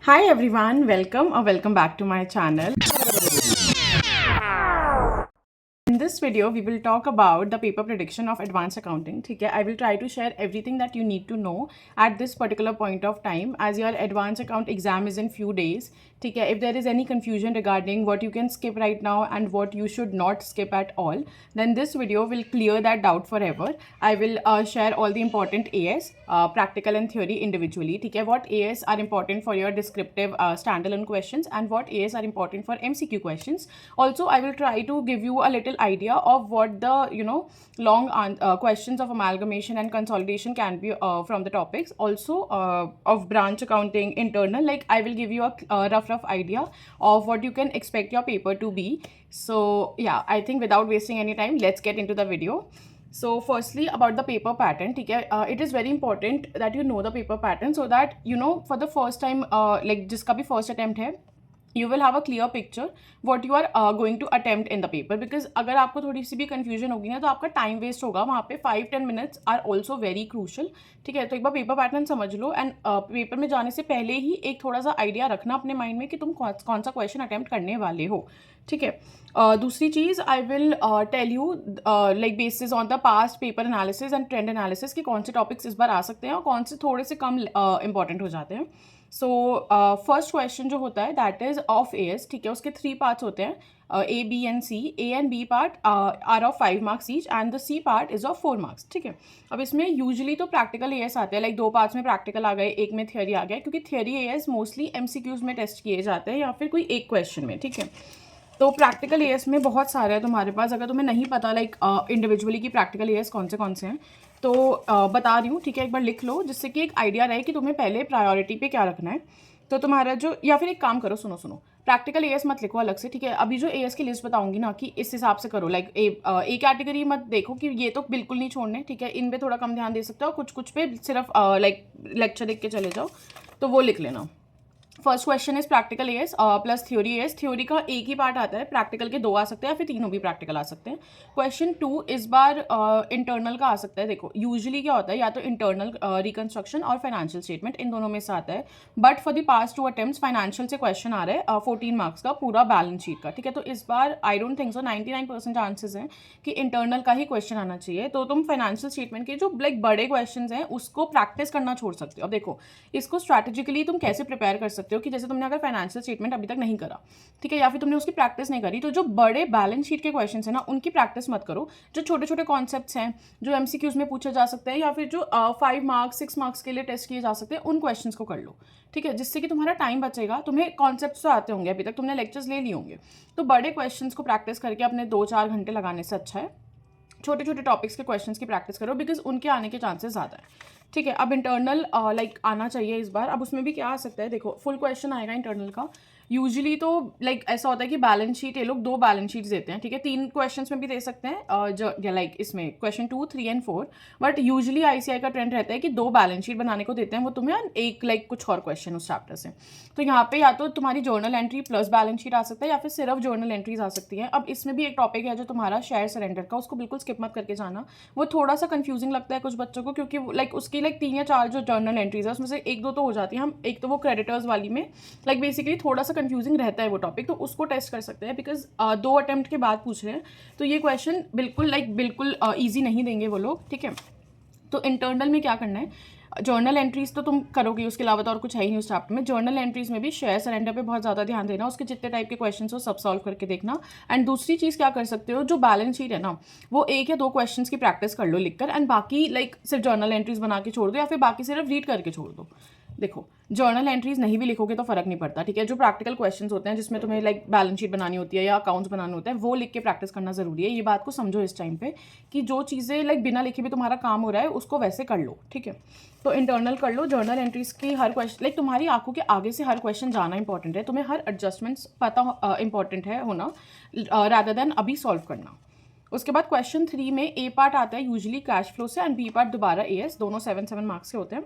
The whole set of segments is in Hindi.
Hi everyone, welcome or welcome back to my channel. In this video, we will talk about the paper prediction of advanced accounting. ठीक है, I will try to share everything that you need to know at this particular point of time as your advanced account exam is in few days. ठीक है, if there is any confusion regarding what you can skip right now and what you should not skip at all, then this video will clear that doubt forever. I will share all the important AS, practical and theory individually. ठीक है, what AS are important for your descriptive standalone questions and what AS are important for MCQ questions. Also, I will try to give you a little idea of what the long questions of amalgamation and consolidation can be from the topics. Also, of branch accounting, internal, like I will give you a rough idea of what you can expect your paper to be. So yeah, I think without wasting any time, let's get into the video. So firstly, about the paper pattern, okay, it is very important that you know the paper pattern so that for the first time, like जिसका भी first attempt है, you will have a clear picture what you are going to attempt in the paper. Because अगर आपको थोड़ी सी भी confusion होगी ना तो आपका time waste होगा वहाँ पे. 5-10 minutes are also very crucial. ठीक है, तो एक बार पेपर पैटर्न समझ लो एंड पेपर में जाने से पहले ही एक थोड़ा सा आइडिया रखना अपने माइंड में कि तुम कौन सा क्वेश्चन अटेम्प्ट करने वाले हो. ठीक है, दूसरी चीज़ I will tell you like basis on the past paper analysis and trend analysis कि कौन से टॉपिक्स इस बार आ सकते हैं और कौन से थोड़े से कम इंपॉर्टेंट हो जाते हैं. सो फर्स्ट क्वेश्चन जो होता है दैट इज ऑफ एस. ठीक है, उसके 3 पार्ट्स होते हैं, A B and C. A and B part are of 5 marks each and the C part is of 4 marks. ठीक है, अब इसमें यूजुअली तो प्रैक्टिकल एएस आते हैं, लाइक 2 पार्ट्स में प्रैक्टिकल आ गए, एक में थियोरी आ गया, क्योंकि थियोरी एएस मोस्टली एमसीक्यूज में टेस्ट किए जाते हैं या फिर कोई एक क्वेश्चन में. ठीक है, तो प्रैक्टिकल एएस में बहुत सारे हैं तुम्हारे पास. अगर तुम्हें नहीं पता लाइक इंडिविजुअली की प्रैक्टिकल एएस कौन से हैं तो बता रही हूँ. ठीक है, एक बार लिख लो जिससे कि एक आइडिया रहे कि तुम्हें पहले प्रायोरिटी पे क्या रखना है. तो तुम्हारा जो, या फिर एक काम करो, सुनो प्रैक्टिकल एएस मत लिखो अलग से. ठीक है, अभी जो एएस की लिस्ट बताऊंगी ना कि इस हिसाब से करो. लाइक ए कैटेगरी मत देखो कि ये तो बिल्कुल नहीं छोड़ने. ठीक है, इन पे थोड़ा कम ध्यान दे सकते हो, कुछ पे सिर्फ लाइक लेक्चर देख के चले जाओ, तो वो लिख लेना. First question is practical as plus theory as. Theory का एक ही पार्ट आता है, प्रैक्टिकल के 2 आ सकते हैं या फिर तीनों भी प्रैक्टिकल आ सकते हैं. क्वेश्चन 2 इस बार इंटरनल का आ सकता है. देखो यूजुअली क्या होता है, या तो इंटरनल रिकंस्ट्रक्शन और फाइनेंशियल स्टेटमेंट, इन दोनों में से आता है. But for the past 2 attempts financial से क्वेश्चन आ रहा है 14 मार्क्स का, पूरा बैलेंस शीट का. ठीक है, तो इस बार I don't think so, 99% chances हैं कि इंटरनल का ही क्वेश्चन आना चाहिए. तो तुम फाइनेंशियल स्टेटमेंट के जो लाइक बड़े क्वेश्चन हैं उसको प्रैक्टिस करना छोड़ सकते हो. अब देखो, इसको स्ट्रैटेजिकली तुम कैसे प्रिपेयर कर सकते हो कि जैसे तुमने अगर फाइनेंशियल स्टेटमेंट अभी तक नहीं करा, ठीक है, या फिर तुमने उसकी प्रैक्टिस नहीं करी, तो जो बड़े बैलेंस शीट के क्वेश्चंस हैं ना उनकी प्रैक्टिस मत करो. जो छोटे छोटे कॉन्सेप्ट्स हैं जो एमसीक्यूज में पूछे जा सकते हैं या फिर जो 5 मार्क्स 6 मार्क्स के लिए टेस्ट किए जा सकते हैं, उन क्वेश्चंस को कर लो. ठीक है, जिससे कि तुम्हारा टाइम बचेगा. तुम्हें कॉन्सेप्ट्स तो आते होंगे, अभी तक तुमने लेक्चर्स ले लिए होंगे, तो बड़े क्वेश्चंस को प्रैक्टिस करके अपने 2-4 घंटे लगाने से अच्छा है छोटे छोटे टॉपिक्स के क्वेश्चंस की प्रैक्टिस करो, बिकॉज उनके आने के चांसेस ज़्यादा है. ठीक है, अब इंटरनल लाइक आना चाहिए इस बार. अब उसमें भी क्या आ सकता है, देखो फुल क्वेश्चन आएगा इंटरनल का. यूजुअली तो लाइक ऐसा होता है कि बैलेंस शीट ये लोग 2 बैलेंस शीट्स देते हैं. ठीक है, 3 क्वेश्चंस में भी दे सकते हैं जो लाइक इसमें question 2, 3 and 4. But usually ICI का ट्रेंड रहता है कि 2 बैलेंस शीट बनाने को देते हैं वो तुम्हें, एक लाइक कुछ और क्वेश्चन उस चैप्टर से. तो यहाँ पे या तो तुम्हारी journal entry plus balance sheet आ सकता है या फिर सिर्फ जर्नल एंट्रीज आ सकती है. अब इसमें भी एक टॉपिक है जो तुम्हारा शेयर सरेंडर का, उसको बिल्कुल स्किप मत करके जाना. वो थोड़ा सा कंफ्यूजिंग लगता है कुछ बच्चों को, क्योंकि लाइक उसकी लाइक 3 या 4 जो जर्नल एंट्रीज है उसमें से 1-2 तो हो जाती है. हम एक तो वो क्रेडिटर्स वाली में लाइक बेसिकली थोड़ा सा कंफ्यूजिंग रहता है वो टॉपिक, तो उसको टेस्ट कर सकते हैं. बिकॉज 2 अटेम्प्ट के बाद पूछ रहे हैं तो ये क्वेश्चन बिल्कुल ईजी नहीं देंगे वो लोग. ठीक है, तो इंटरनल में क्या करना है, जर्नल एंट्रीज तो तुम करोगे, उसके अलावा तो और कुछ है ही नहीं उस चैप्टर में. जर्नल एंट्रीज में भी शेयर सरेंडर पे बहुत ज़्यादा ध्यान देना, उसके जितने टाइप के क्वेश्चंस हो सब सॉल्व करके देखना. एंड दूसरी चीज़ क्या कर सकते हो, जो बैलेंस शीट है ना वो 1 या 2 क्वेश्चंस की प्रैक्टिस कर लो लिखकर, एंड बाकी लाइक सिर्फ जर्नल एंट्रीज बना के छोड़ दो या फिर बाकी सिर्फ रीड करके छोड़ दो. देखो, जर्नल एंट्रीज नहीं भी लिखोगे तो फर्क नहीं पड़ता. ठीक है, जो प्रैक्टिकल क्वेश्चंस होते हैं जिसमें तुम्हें लाइक बैलेंस शीट बनानी होती है या अकाउंट्स बनाने होते हैं, वो लिख के प्रैक्टिस करना जरूरी है. ये बात को समझो इस टाइम पे कि जो चीज़ें लाइक बिना लिखे भी तुम्हारा काम हो रहा है उसको वैसे कर लो. ठीक है, तो इंटरनल कर लो. जर्नल एंट्रीज की हर क्वेश्चन लाइक तुम्हारी आंखों के आगे से हर क्वेश्चन जाना इंपॉर्टेंट है. तुम्हें हर एडजस्टमेंट्स पता इंपॉर्टेंट है होना, रादर देन अभी सॉल्व करना. उसके बाद क्वेश्चन 3 में ए पार्ट आता है यूजुअली कैश फ्लो से एंड बी पार्ट दोबारा एएस, दोनों 7-7 मार्क्स के होते हैं.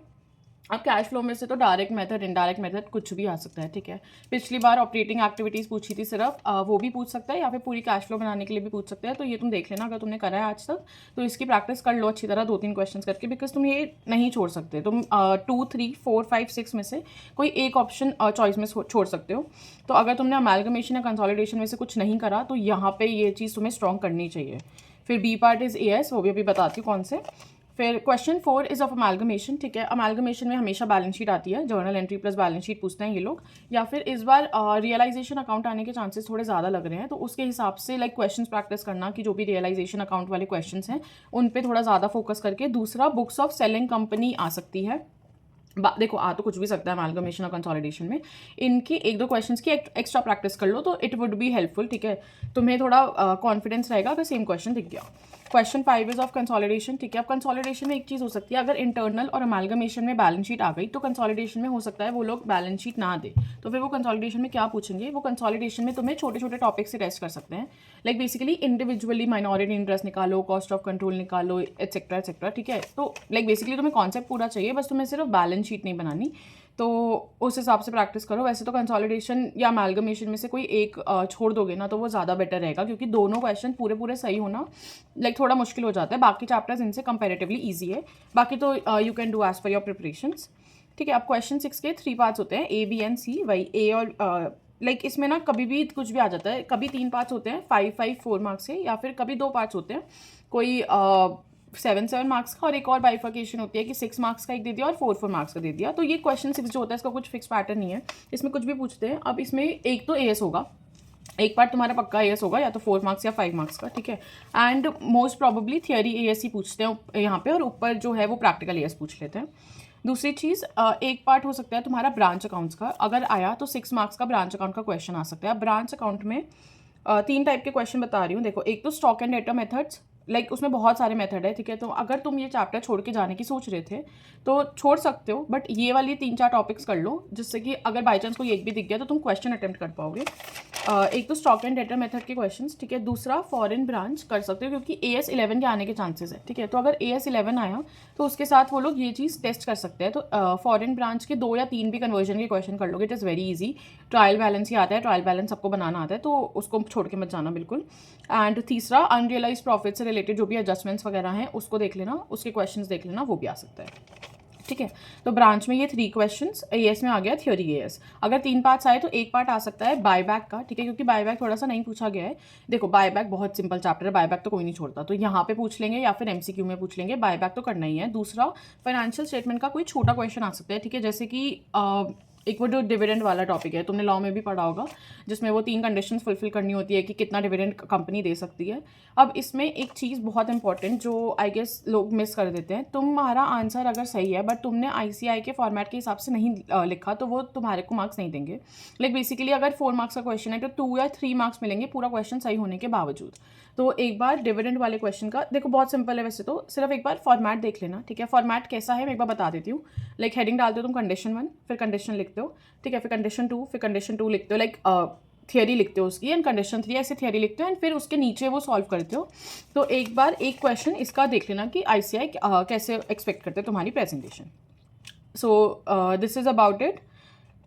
अब कैश फ्लो में से तो डायरेक्ट मेथड, इनडायरेक्ट मेथड कुछ भी आ सकता है, ठीक है। पिछली बार ऑपरेटिंग एक्टिविटीज़ पूछी थी सिर्फ, वो भी पूछ सकता है या फिर पूरी कैश फ्लो बनाने के लिए भी पूछ सकता है। तो ये तुम देख लेना, अगर तुमने करा है आज तक तो इसकी प्रैक्टिस कर लो अच्छी तरह 2-3 क्वेश्चन करके, बिकॉज तुम ये नहीं छोड़ सकते। तुम 2, 3, 4, 5, 6 में से कोई एक ऑप्शन चॉइस में छोड़ सकते हो। तो अगर तुमने अमेलगमेशन या कंसोलिडेशन में से कुछ नहीं करा तो यहाँ पे ये चीज़ तुम्हें स्ट्रॉन्ग करनी चाहिए। फिर बी पार्ट इज़ AS, वो भी अभी बताती हूँ कौन से। फिर क्वेश्चन 4 इज़ ऑफ अमेलगमेशन, ठीक है। अमेलगमेशन में हमेशा बैलेंस शीट आती है, journal entry plus balance sheet पूछते हैं ये लोग। या फिर इस बार रियलाइजेशन अकाउंट आने के चांसेस थोड़े ज़्यादा लग रहे हैं, तो उसके हिसाब से लाइक क्वेश्चंस प्रैक्टिस करना कि जो भी रियलाइजेशन अकाउंट वाले क्वेश्चंस हैं उन पे थोड़ा ज़्यादा फोकस करके। दूसरा, बुक्स ऑफ सेलिंग कंपनी आ सकती है। देखो आ तो कुछ भी सकता है अमेलगमेशन और कंसोलिडेशन में, इनकी 1-2 क्वेश्चंस की एक्स्ट्रा प्रैक्टिस कर लो तो इट वुड बी हेल्पफुल, ठीक है। तुम्हें थोड़ा कॉन्फिडेंस रहेगा अगर सेम क्वेश्चन दिख गया। क्वेश्चन 5 इज ऑफ कंसोलिडेशन, ठीक है। अब कंसोलिडेशन में एक चीज़ हो सकती है, अगर इंटरनल और अमेलगमेशन में बैलेंस शीट आ गई तो कंसोलिडेशन में हो सकता है वो लोग बैलेंस शीट ना दे। तो फिर वो कंसोलिडेशन में क्या पूछेंगे, वो कंसोलिडेशन में तुम्हें छोटे छोटे टॉपिक से टेस्ट कर सकते हैं। Like basically individually minority interest निकालो, कॉस्ट ऑफ कंट्रोल निकालो, एटसेट्रा एटसेट्रा, ठीक है। तो लाइक बेसिकली तुम्हें कॉन्सेप्ट पूरा चाहिए, बस तुम्हें सिर्फ बैलेंस शीट नहीं बनानी। तो उस हिसाब से प्रैक्टिस करो। वैसे तो कंसोलिडेशन या अमेलगमेशन में से कोई एक छोड़ दोगे ना तो वो ज़्यादा बेटर रहेगा, क्योंकि दोनों क्वेश्चन पूरे पूरे सही होना लाइक थोड़ा मुश्किल हो जाता है। बाकी चैप्टर्स इनसे कंपेरेटिवली ईजी है, बाकी तो you can do as per your preparations, ठीक है। अब क्वेश्चन 6 के 3 पार्ट्स होते हैं, A, B एंड C। वही A और लाइक इसमें ना कभी भी कुछ भी आ जाता है, कभी 3 पार्ट्स होते हैं 5-5 4 मार्क्स से, या फिर कभी 2 पार्ट्स होते हैं, कोई 7-7 मार्क्स का, और एक और बाइफर्केशन होती है कि 6 मार्क्स का एक दे दिया और 4-4 मार्क्स का दे दिया। तो ये क्वेश्चन 6 जो होता है इसका कुछ फिक्स पैटर्न नहीं है, इसमें कुछ भी पूछते हैं। अब इसमें एक तो AS होगा, एक पार्ट तुम्हारा पक्का AS होगा, या तो 4 मार्क्स या 5 मार्क्स का, ठीक है। And most probably theory AS ही पूछते हैं यहाँ पे, और ऊपर जो है वो प्रैक्टिकल AS पूछ लेते हैं। दूसरी चीज़, एक पार्ट हो सकता है तुम्हारा ब्रांच अकाउंट्स का, अगर आया तो 6 मार्क्स का ब्रांच अकाउंट का क्वेश्चन आ सकता है। ब्रांच अकाउंट में 3 टाइप के क्वेश्चन बता रही हूँ, देखो। एक तो stock and data methods, like उसमें बहुत सारे मेथड है, ठीक है। तो अगर तुम ये चैप्टर छोड़ के जाने की सोच रहे थे तो छोड़ सकते हो, बट ये वाली 3-4 टॉपिक्स कर लो, जिससे कि अगर बाई चांस कोई एक भी दिख गया तो तुम क्वेश्चन अटेम्प्ट कर पाओगे। एक तो स्टॉक एंड डेटा मेथड के क्वेश्चंस, ठीक है। दूसरा फॉरेन ब्रांच कर सकते हो, क्योंकि AS 11 के आने के चांसेस है, ठीक है। तो अगर AS 11 आया तो उसके साथ वो लोग ये चीज़ टेस्ट कर सकते हैं। तो फॉरेन ब्रांच के 2 या 3 भी कन्वर्जन के क्वेश्चन कर लोगे, it is very easy. Trial balance ही आता है, ट्रायल बैलेंस सबको बनाना आता है, तो उसको छोड़ के मत जाना बिल्कुल। एंड तीसरा, अनरियलाइज प्रॉफिट से रिलेटेड जो भी एडजस्टमेंट्स वगैरह हैं उसको देख लेना, उसके क्वेश्चंस देख लेना, वो भी आ सकता है, ठीक है। तो ब्रांच में ये 3 क्वेश्चंस, AS में आ गया थियोरी AS। अगर 3 पार्ट्स आए तो एक पार्ट आ सकता है बायबैक का, ठीक है, क्योंकि बायबैक थोड़ा सा नहीं पूछा गया है। देखो बायबैक बहुत सिंपल चैप्टर है, बायबैक तो कोई नहीं छोड़ता, तो यहाँ पे पूछ लेंगे या फिर MCQ में पूछ लेंगे, बायबैक तो करना ही है। दूसरा, फाइनेंशियल स्टेटमेंट का कोई छोटा क्वेश्चन आ सकता है, ठीक है, जैसे कि एक वो जो डिविडेंड वाला टॉपिक है, तुमने लॉ में भी पढ़ा होगा, जिसमें वो 3 कंडीशंस फुलफिल करनी होती है कि कितना डिविडेंड कंपनी दे सकती है। अब इसमें एक चीज़ बहुत इंपॉर्टेंट जो आई गेस लोग मिस कर देते हैं, तुम्हारा आंसर अगर सही है बट तुमने ICI के फॉर्मेट के हिसाब से नहीं लिखा तो वो तुम्हारे को मार्क्स नहीं देंगे। लाइक बेसिकली अगर 4 मार्क्स का क्वेश्चन है तो 2 या 3 मार्क्स मिलेंगे पूरा क्वेश्चन सही होने के बावजूद। तो एक बार डिविडेंड वाले क्वेश्चन का देखो, बहुत सिंपल है वैसे तो, सिर्फ एक बार फॉर्मेट देख लेना, ठीक है। फॉर्मेट कैसा है मैं एक बार बता देती हूँ। लाइक हेडिंग डालते हो तुम कंडीशन 1, फिर कंडीशन लिखते हो, ठीक है, फिर कंडीशन 2, फिर कंडीशन 2 लिखते हो, लाइक थियरी लिखते हो उसकी, एंड कंडीशन 3 ऐसे थियरी लिखते हो, एंड फिर उसके नीचे वो सॉल्व करते हो। तो एक बार एक क्वेश्चन इसका देख लेना कि ICI कैसे एक्सपेक्ट करते हैं तुम्हारी presentation. So this is about it,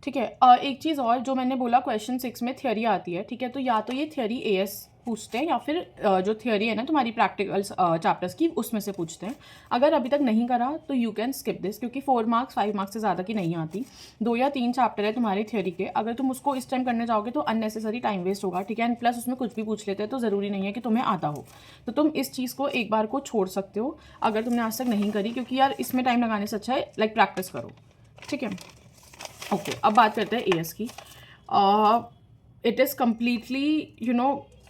ठीक है। एक चीज़ और जो मैंने बोला, क्वेश्चन 6 में थियरी आती है, ठीक है। तो या तो ये थियरी AS पूछते हैं या फिर जो थियरी है ना तुम्हारी प्रैक्टिकल चैप्टर्स की, उसमें से पूछते हैं। अगर अभी तक नहीं करा तो यू कैन स्किप दिस, क्योंकि 4 मार्क्स 5 मार्क्स से ज़्यादा की नहीं आती। 2 या 3 चैप्टर है तुम्हारी थियरी के, अगर तुम उसको इस टाइम करने जाओगे तो अननेसेसरी टाइम वेस्ट होगा, ठीक है। एंड प्लस उसमें कुछ भी पूछ लेते हैं तो ज़रूरी नहीं है कि तुम्हें आता हो। तो तुम इस चीज़ को एक बार को छोड़ सकते हो अगर तुमने आज तक नहीं करी, क्योंकि यार इसमें टाइम लगाने से अच्छा है लाइक प्रैक्टिस करो, ठीक है। ओके, अब बात करते हैं AS की। It is completely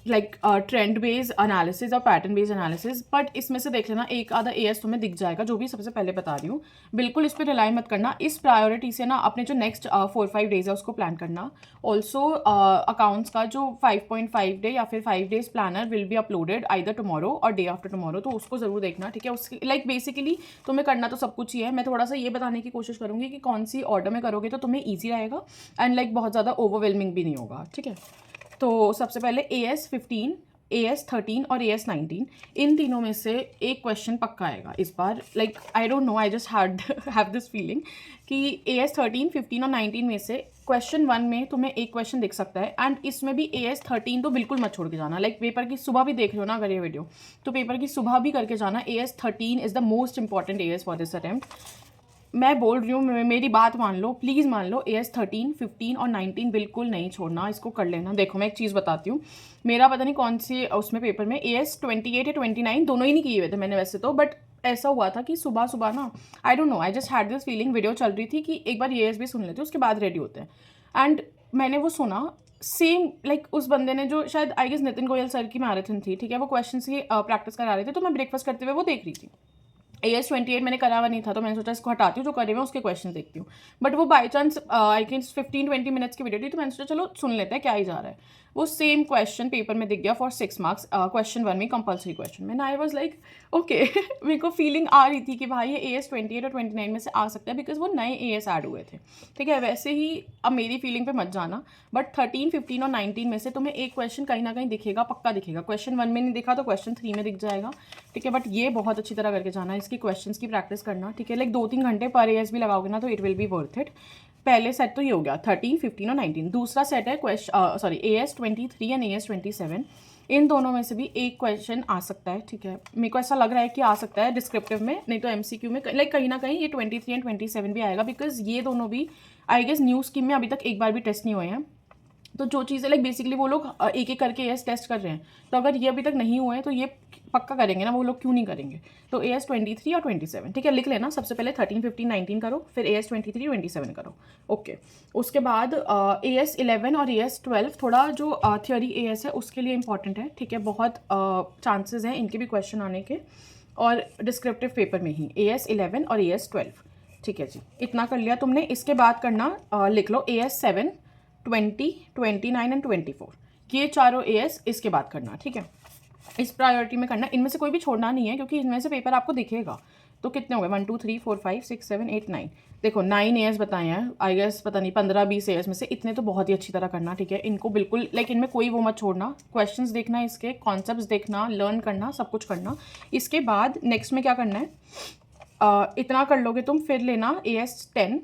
like trend based analysis और पैटर्न बेस्ड एनालिसिस, बट इसमें से देख लेना एक आधा AS तुम्हें दिख जाएगा, जो भी सबसे पहले बता रही हूँ। बिल्कुल इस पर रिलाई मत करना, इस प्रायोरिटी से ना अपने जो नेक्स्ट 4-5 डेज है उसको प्लान करना। ऑल्सो अकाउंट्स का जो 5.5 डे या फिर 5 days planner will be uploaded either tomorrow और डे आफ्टर टुमारो, तो उसको ज़रूर देखना, ठीक है। उसकी लाइक बेसिकली तुम्हें करना तो सब कुछ ही है, मैं थोड़ा सा ये बताने की कोशिश करूँगी कि कौन सी ऑर्डर में करोगे तो तुम्हें ईजी रहेगा एंड लाइक बहुत ज़्यादा ओवरवेलमिंग भी नहीं होगा, ठीक है। तो सबसे पहले AS 15 AS13 और AS19, इन तीनों में से एक क्वेश्चन पक्का आएगा इस बार. Like I don't know, I just have this feeling कि AS13, 15 और 19 में से क्वेश्चन 1 में तुम्हें एक क्वेश्चन दिख सकता है. एंड इसमें भी AS13 तो बिल्कुल मत छोड़ के जाना. लाइक पेपर की सुबह भी देख रहे हो ना अगर ये वीडियो, तो पेपर की सुबह भी करके जाना. AS13 is the most important AS for this attempt. मैं बोल रही हूँ, मेरी बात मान लो, प्लीज़ मान लो. AS13, 15 और 19 बिल्कुल नहीं छोड़ना, इसको कर लेना. देखो मैं एक चीज़ बताती हूँ, मेरा पता नहीं कौन सी उसमें पेपर में AS28 या 29 दोनों ही नहीं किए हुए थे मैंने वैसे तो, बट ऐसा हुआ था कि सुबह सुबह ना, आई don't know, I just had this feeling, video चल रही थी कि एक बार AS भी सुन लेते उसके बाद रेडी होते हैं. एंड मैंने वो सुना सेम, लाइक उस बंदे ने जो शायद I guess Nitin Goyal sir की मैराथन थी, ठीक है, वो क्वेश्चन की प्रैक्टिस करा रहे थे, तो मैं ब्रेकफास्ट करते हुए वो देख रही थी. AS28 मैंने करा हुआ नहीं था, तो मैंने सोचा इसको हटाती हूँ, जो करे हुए उसके क्वेश्चन देखती हूँ. बट वो by chance I think 15-20 minutes की वीडियो थी, तो मैंने सोचा चलो सुन लेते हैं क्या ही जा रहा है. वो सेम क्वेश्चन पेपर में दिख गया फॉर 6 मार्क्स, क्वेश्चन 1 में कंपल्सरी क्वेश्चन में. I was like okay. मेरे को फीलिंग आ रही थी कि भाई ये AS28 और 29 में से आ सकता है, बिकॉज वो नए AS ऐड हुए थे, ठीक है. वैसे ही अब मेरी फीलिंग पे मत जाना, बट 13, 15 और 19 में से तुम्हें एक क्वेश्चन कहीं ना कहीं दिखेगा, पक्का दिखेगा. क्वेश्चन 1 में नहीं दिखा तो क्वेश्चन 3 में दिख जाएगा, ठीक है. बट ये बहुत अच्छी तरह करके जाना, इसकी क्वेश्चन की प्रैक्टिस करना, ठीक है. लाइक 2-3 घंटे पर AS भी लगाओगे ना तो it will B worth it. पहले सेट तो ये हो गया 13, 15 और 19. दूसरा सेट है AS23 एंड AS27. इन दोनों में से भी एक क्वेश्चन आ सकता है, ठीक है. मेरे को ऐसा लग रहा है कि आ सकता है डिस्क्रिप्टिव में, नहीं तो MCQ में. लाइक कहीं ना कहीं ये 23 एंड 27 भी आएगा, बिकॉज ये दोनों भी आई गेस न्यू स्कीम में अभी तक एक बार भी टेस्ट नहीं हुए हैं. तो जो चीज़ें लाइक बेसिकली वो लोग एक एक करके AS टेस्ट कर रहे हैं, तो अगर ये अभी तक नहीं हुए हैं तो ये पक्का करेंगे ना, वो लोग क्यों नहीं करेंगे. तो AS23 और 27, ठीक है, लिख लेना. सबसे पहले 13, 15, 19 करो, फिर AS23, 27 करो, ओके. उसके बाद AS11 और AS12 थोड़ा जो थियोरी AS है उसके लिए इंपॉर्टेंट है, ठीक है. बहुत चांसेस हैं इनके भी क्वेश्चन आने के, और डिस्क्रिप्टिव पेपर में ही AS11 और AS12, ठीक है जी. इतना कर लिया तुमने. इसके बाद करना, लिख लो AS7, 20, 29 एंड 24. ये चारों AS इसके बाद करना, ठीक है. इस प्रायोरिटी में करना, इनमें से कोई भी छोड़ना नहीं है, क्योंकि इनमें से पेपर आपको दिखेगा. तो कितने हो गए, 1 2 3 4 5 6 7 8 9. देखो 9 AS बताए हैं, आई गेस पता नहीं 15-20 AS में से इतने तो बहुत ही अच्छी तरह करना, ठीक है. इनको बिल्कुल लाइक इनमें कोई वो मत छोड़ना. क्वेश्चंस देखना, इसके कॉन्सेप्ट्स देखना, लर्न करना, सब कुछ करना. इसके बाद नेक्स्ट में क्या करना है, इतना कर लोगे तुम, फिर लेना AS10,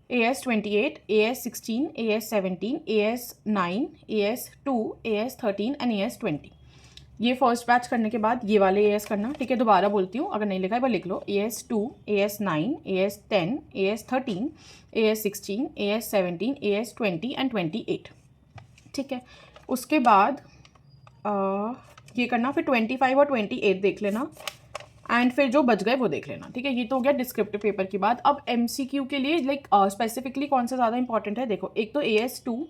AS28, AS16, AS17, AS9, AS2, AS13 and AS20. ये फर्स्ट बैच करने के बाद ये वाले AS करना, ठीक है. दोबारा बोलती हूँ, अगर नहीं लिखा है पर लिख लो. AS2, AS9, AS10, AS13, AS16, AS17, AS20 and 28, ठीक है. उसके बाद ये करना, फिर 25 और 28 देख लेना, एंड फिर जो बच गए वो देख लेना, ठीक है. ये तो हो गया डिस्क्रिप्टिव पेपर की बात. अब MCQ के लिए लाइक स्पेसिफिकली कौन सा ज़्यादा इंपॉर्टेंट है, देखो. एक तो AS2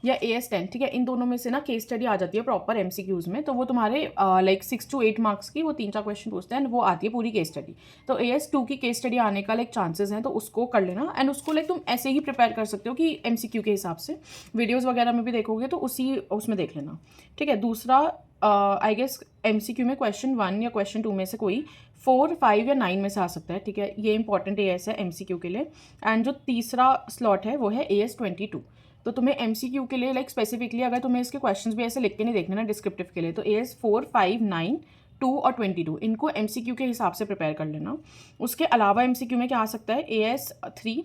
या AS10, ठीक है. इन दोनों में से ना केस स्टडी आ जाती है प्रॉपर MCQs में, तो वो तुम्हारे लाइक 6 to 8 मार्क्स की, वो 3-4 क्वेश्चन पूछते हैं, वो आती है पूरी केस स्टडी. तो AS2 की केस स्टडी आने का लाइक चांसेस हैं, तो उसको कर लेना. एंड उसको लाइक तुम ऐसे ही प्रिपेयर कर सकते हो कि MCQ के हिसाब से वीडियोज़ वगैरह में भी देखोगे तो उसी उसमें देख लेना, ठीक है. दूसरा आई गेस MCQ में क्वेश्चन 1 या क्वेश्चन 2 में से कोई 4, 5 या 9 में से आ सकता है, ठीक है. ये इंपॉर्टेंट AS है MCQ के लिए. एंड जो तीसरा स्लॉट है वो है AS22. तो तुम्हें MCQ के लिए लाइक स्पेसिफिकली अगर तुम्हें इसके क्वेश्चंस भी ऐसे लिख के नहीं देखने ना डिस्क्रिप्टिव के लिए, तो AS4, 5, 9, 2 और 22 इनको MCQ के हिसाब से प्रिपेयर कर लेना. उसके अलावा MCQ में क्या आ सकता है, AS3,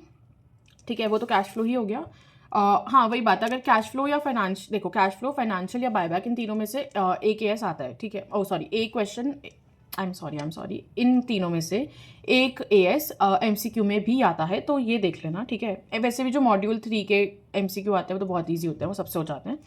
ठीक है, वो तो कैश फ्लो ही हो गया. हाँ वही बात है, अगर कैश फ्लो या फाइनेंशियल, देखो कैश फ्लो, फाइनेंशियल या बायबैक, इन तीनों में से एक AS आता है, ठीक है. सॉरी, एक क्वेश्चन, आई एम सॉरी, इन तीनों में से एक AS MCQ में भी आता है, तो ये देख लेना, ठीक है. वैसे भी जो मॉड्यूल 3 के MCQ आते हैं वो तो बहुत ईजी होते हैं, वो सबसे हो जाते हैं,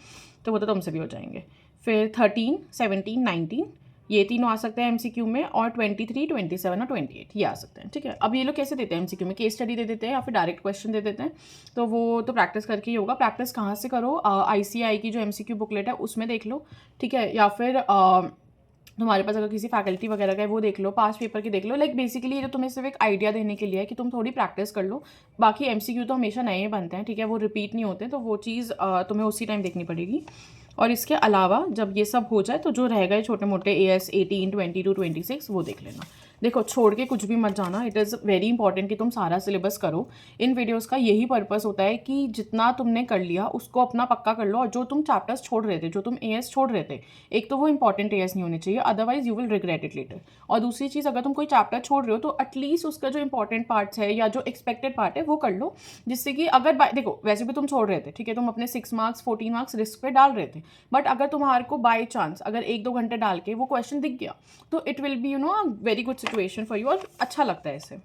तो वो तो तुमसे भी हो जाएंगे. फिर 13, 17, 19 ये तीनों आ सकते हैं MCQ में, और 23, 27 और 28 ये आ सकते हैं, ठीक है. अब ये लोग कैसे देते हैं MCQ में, केस स्टडी दे देते हैं या फिर डायरेक्ट क्वेश्चन दे देते हैं, तो वो तो प्रैक्टिस करके ही होगा. प्रैक्टिस कहाँ से करो, ICAI की जो MCQ बुकलेट है उसमें देख लो, ठीक है. या फिर तुम्हारे पास अगर किसी फैकल्टी वगैरह का है वो देख लो, पास्ट पेपर की देख लो. लाइक बेसिकली ये तो तुम्हें सिर्फ एक आइडिया देने के लिए है कि तुम थोड़ी प्रैक्टिस कर लो. बाकी MCQ तो हमेशा नए बनते हैं, ठीक है, वो रिपीट नहीं होते, तो वो चीज़ तुम्हें उसी टाइम देखनी पड़ेगी. और इसके अलावा जब ये सब हो जाए तो जो रह गए छोटे मोटे AS 18, 22, 26 वो देख लेना, देखो छोड़ के कुछ भी मत जाना, इट इज़ वेरी इंपॉर्टेंट कि तुम सारा सिलेबस करो। इन वीडियोस का यही पर्पस होता है कि जितना तुमने कर लिया उसको अपना पक्का कर लो, और जो तुम चैप्टर्स छोड़ रहे थे, जो तुम एएस छोड़ रहे थे, एक तो वो इंपॉर्टेंट एएस नहीं होने चाहिए, otherwise you will regret it later. और दूसरी चीज़, अगर तुम कोई चैप्टर छोड़ रहे हो तो एटलीस्ट उसका जो इंपॉर्टेंट पार्ट्स है या जो एक्सपेक्टेड पार्ट है वो कर लो, जिससे कि अगर देखो वैसे भी तुम छोड़ रहे थे, ठीक है, तुम अपने 6 मार्क्स 14 मार्क्स रिस्क पे डाल रहे थे, बट अगर तुम्हारे को बाई चांस अगर 1-2 घंटे डाल के वो क्वेश्चन दिख गया तो it will be a very good situation for you, और अच्छा लगता है इससे।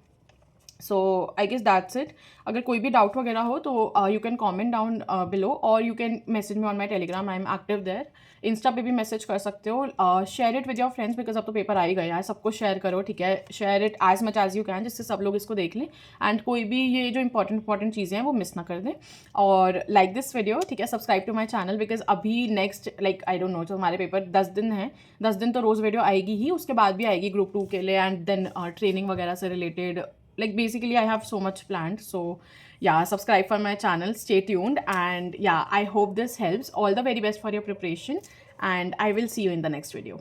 So I guess that's it. अगर कोई भी डाउट वगैरह हो तो you can comment down below, और you can message me on my Telegram, I am active there. Insta पे भी मैसेज कर सकते हो। Share it with your friends, because अब तो पेपर आ ही गया है, सबको शेयर करो, ठीक है, share it as much as you can, जिससे सब लोग इसको देख लें एंड कोई भी ये जो इंपॉर्टेंट चीज़ें हैं वो मिस ना कर दें। और लाइक दिस वीडियो, ठीक है, subscribe to my channel, because अभी next like I don't know, जो हमारे पेपर 10 दिन हैं, 10 दिन तो रोज़ वीडियो आएगी ही, उसके बाद भी आएगी ग्रुप 2 के लिए, एंड देन ट्रेनिंग वगैरह से related, like basically I have so much planned. So yeah, subscribe for my channel, stay tuned, and yeah, I hope this helps. All the very best for your preparation, and I will see you in the next video.